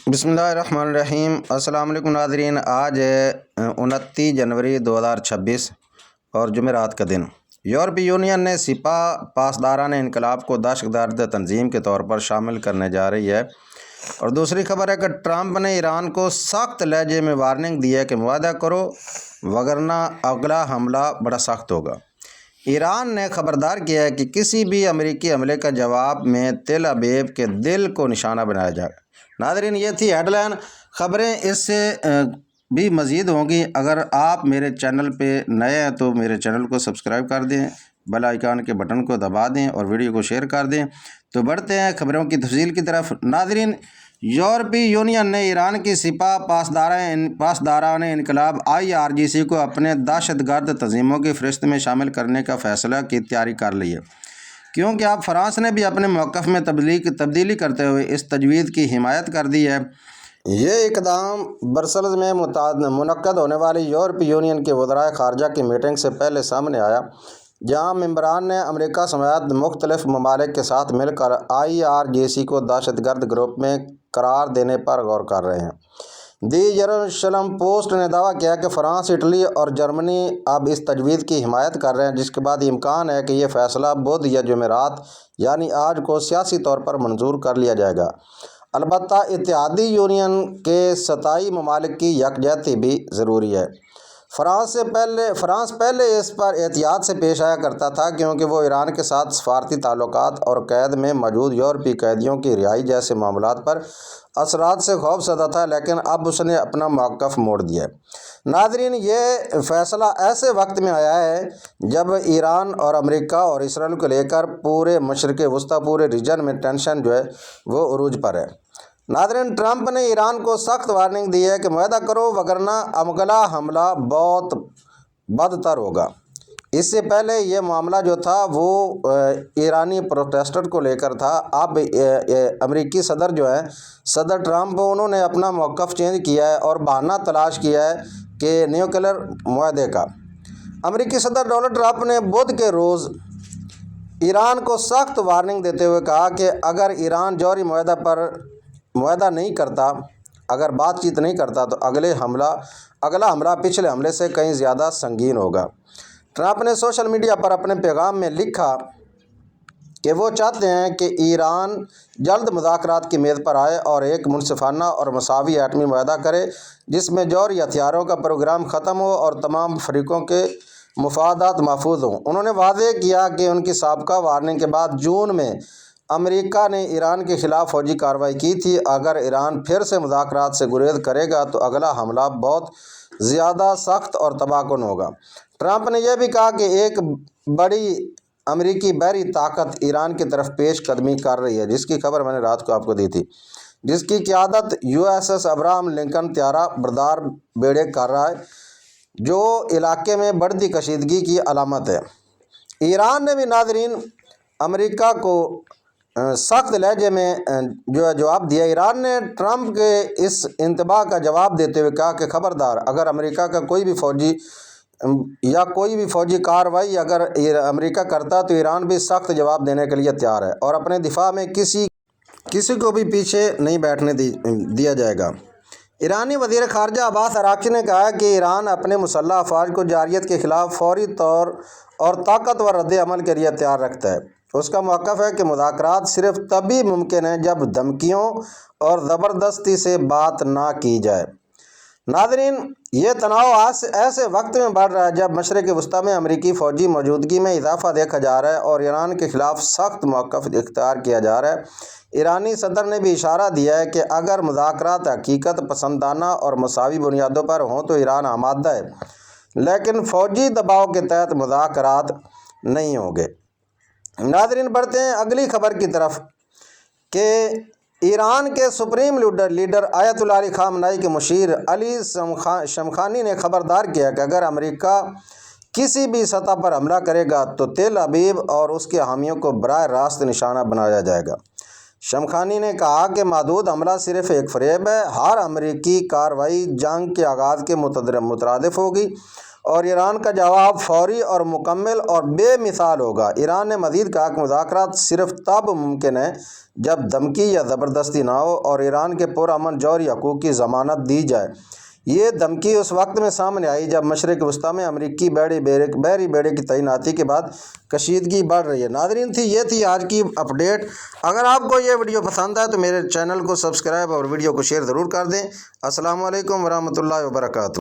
بسم اللہ الرحمن الرحیم۔ السلام علیکم ناظرین، آج ہے 29 جنوری 2026 اور جمعرات کا دن۔ یورپی یونین نے سپاہ پاسداران انقلاب کو دہشت گرد تنظیم کے طور پر شامل کرنے جا رہی ہے۔ اور دوسری خبر ہے کہ ٹرمپ نے ایران کو سخت لہجے میں وارننگ دی ہے کہ معاہدہ کرو وگرنہ اگلا حملہ بڑا سخت ہوگا۔ ایران نے خبردار کیا ہے کہ کسی بھی امریکی حملے کا جواب میں تل ابیب کے دل کو نشانہ بنایا جائے گا۔ ناظرین، یہ تھی ہیڈ لائن۔ خبریں اس سے بھی مزید ہوں گی۔ اگر آپ میرے چینل پہ نئے ہیں تو میرے چینل کو سبسکرائب کر دیں، بیل آئیکن کے بٹن کو دبا دیں اور ویڈیو کو شیئر کر دیں۔ تو بڑھتے ہیں خبروں کی تفصیل کی طرف۔ ناظرین، یورپی یونین نے ایران کی سپاہ پاسداران انقلاب IRGC کو اپنے دہشت گرد تنظیموں کی فہرست میں شامل کرنے کا فیصلہ کی تیاری کر لی ہے، کیونکہ اب فرانس نے بھی اپنے موقف میں تبدیلی کرتے ہوئے اس تجویز کی حمایت کر دی ہے۔ یہ اقدام برسلز میں منعقد ہونے والی یورپی یونین کے وزرائے خارجہ کی میٹنگ سے پہلے سامنے آیا، جہاں ممبران نے امریکہ سمیت مختلف ممالک کے ساتھ مل کر IRGC کو دہشت گرد گروپ میں قرار دینے پر غور کر رہے ہیں۔ دی یروشلم پوسٹ نے دعویٰ کیا کہ فرانس، اٹلی اور جرمنی اب اس تجویز کی حمایت کر رہے ہیں، جس کے بعد امکان ہے کہ یہ فیصلہ بدھ یا جمعرات یعنی آج کو سیاسی طور پر منظور کر لیا جائے گا۔ البتہ اتحادی یونین کے 27 ممالک کی یکجہتی بھی ضروری ہے۔ فرانس پہلے اس پر احتیاط سے پیش آیا کرتا تھا، کیونکہ وہ ایران کے ساتھ سفارتی تعلقات اور قید میں موجود یورپی قیدیوں کی رہائی جیسے معاملات پر اثرات سے خوف زدہ تھا، لیکن اب اس نے اپنا موقف موڑ دیا ہے۔ ناظرین، یہ فیصلہ ایسے وقت میں آیا ہے جب ایران اور امریکہ اور اسرائیل کو لے کر پورے مشرق وسطیٰ، پورے ریجن میں ٹینشن جو ہے وہ عروج پر ہے۔ ناظرین، ٹرمپ نے ایران کو سخت وارننگ دی ہے کہ معاہدہ کرو وگرنہ اگلا حملہ بہت بدتر ہوگا۔ اس سے پہلے یہ معاملہ جو تھا وہ ایرانی پروٹیسٹر کو لے کر تھا۔ اب امریکی صدر جو ہے، صدر ٹرمپ، انہوں نے اپنا موقف چینج کیا ہے اور بہانہ تلاش کیا ہے کہ نیوکلیئر معاہدے کا۔ امریکی صدر ڈونلڈ ٹرمپ نے بدھ کے روز ایران کو سخت وارننگ دیتے ہوئے کہا کہ اگر ایران جوہری معاہدہ نہیں کرتا، اگر بات چیت نہیں کرتا تو اگلا حملہ پچھلے حملے سے کہیں زیادہ سنگین ہوگا۔ ٹرمپ نے سوشل میڈیا پر اپنے پیغام میں لکھا کہ وہ چاہتے ہیں کہ ایران جلد مذاکرات کی میز پر آئے اور ایک منصفانہ اور مساوی ایٹمی معاہدہ کرے جس میں جوہری ہتھیاروں کا پروگرام ختم ہو اور تمام فریقوں کے مفادات محفوظ ہوں۔ انہوں نے واضح کیا کہ ان کی سابقہ وارننگ کے بعد جون میں امریکہ نے ایران کے خلاف فوجی کارروائی کی تھی۔ اگر ایران پھر سے مذاکرات سے گریز کرے گا تو اگلا حملہ بہت زیادہ سخت اور تباہ کن ہوگا۔ ٹرمپ نے یہ بھی کہا کہ ایک بڑی امریکی بحری طاقت ایران کی طرف پیش قدمی کر رہی ہے، جس کی خبر میں نے رات کو آپ کو دی تھی، جس کی قیادت USS ابراہم لنکن طیارہ بردار بیڑے کر رہا ہے، جو علاقے میں بڑھتی کشیدگی کی علامت ہے۔ ایران نے بھی ناظرین امریکہ کو سخت لہجے میں جواب دیا۔ ایران نے ٹرمپ کے اس انتباہ کا جواب دیتے ہوئے کہا کہ خبردار، اگر امریکہ کا کوئی بھی فوجی کارروائی اگر امریکہ کرتا تو ایران بھی سخت جواب دینے کے لیے تیار ہے اور اپنے دفاع میں کسی کو بھی پیچھے نہیں بیٹھنے دیا جائے گا۔ ایرانی وزیر خارجہ عباس اراغچی نے کہا کہ ایران اپنے مسلح افواج کو جارحیت کے خلاف فوری طور اور طاقتور رد عمل کے لیے تیار رکھتا ہے۔ اس کا موقف ہے کہ مذاکرات صرف تبھی ممکن ہے جب دھمکیوں اور زبردستی سے بات نہ کی جائے۔ ناظرین، یہ تناؤ ایسے وقت میں بڑھ رہا ہے جب مشرق وسطیٰ میں امریکی فوجی موجودگی میں اضافہ دیکھا جا رہا ہے اور ایران کے خلاف سخت موقف اختیار کیا جا رہا ہے۔ ایرانی صدر نے بھی اشارہ دیا ہے کہ اگر مذاکرات حقیقت پسندانہ اور مساوی بنیادوں پر ہوں تو ایران آمادہ ہے، لیکن فوجی دباؤ کے تحت مذاکرات نہیں ہوں گے۔ ناظرین، بڑھتے ہیں اگلی خبر کی طرف کہ ایران کے سپریم لیڈر آیت اللہ علی خامنائی کے مشیر علی شمخانی نے خبردار کیا کہ اگر امریکہ کسی بھی سطح پر حملہ کرے گا تو تل ابیب اور اس کے حامیوں کو براہ راست نشانہ بنایا جائے گا۔ شمخانی نے کہا کہ محدود حملہ صرف ایک فریب ہے، ہر امریکی کارروائی جنگ کے آغاز کے مترادف ہوگی اور ایران کا جواب فوری اور مکمل اور بے مثال ہوگا۔ ایران نے مزید کہا کہ مذاکرات صرف تب ممکن ہیں جب دھمکی یا زبردستی نہ ہو اور ایران کے پرامن جوہری حقوق کی ضمانت دی جائے۔ یہ دھمکی اس وقت میں سامنے آئی جب مشرق وسطیٰ میں امریکی بحری بیڑے کی تعیناتی کے بعد کشیدگی بڑھ رہی ہے۔ ناظرین، یہ تھی آج کی اپڈیٹ۔ اگر آپ کو یہ ویڈیو پسند آئے تو میرے چینل کو سبسکرائب اور ویڈیو کو شیئر ضرور کر دیں۔ السلام علیکم ورحمۃ اللہ وبرکاتہ۔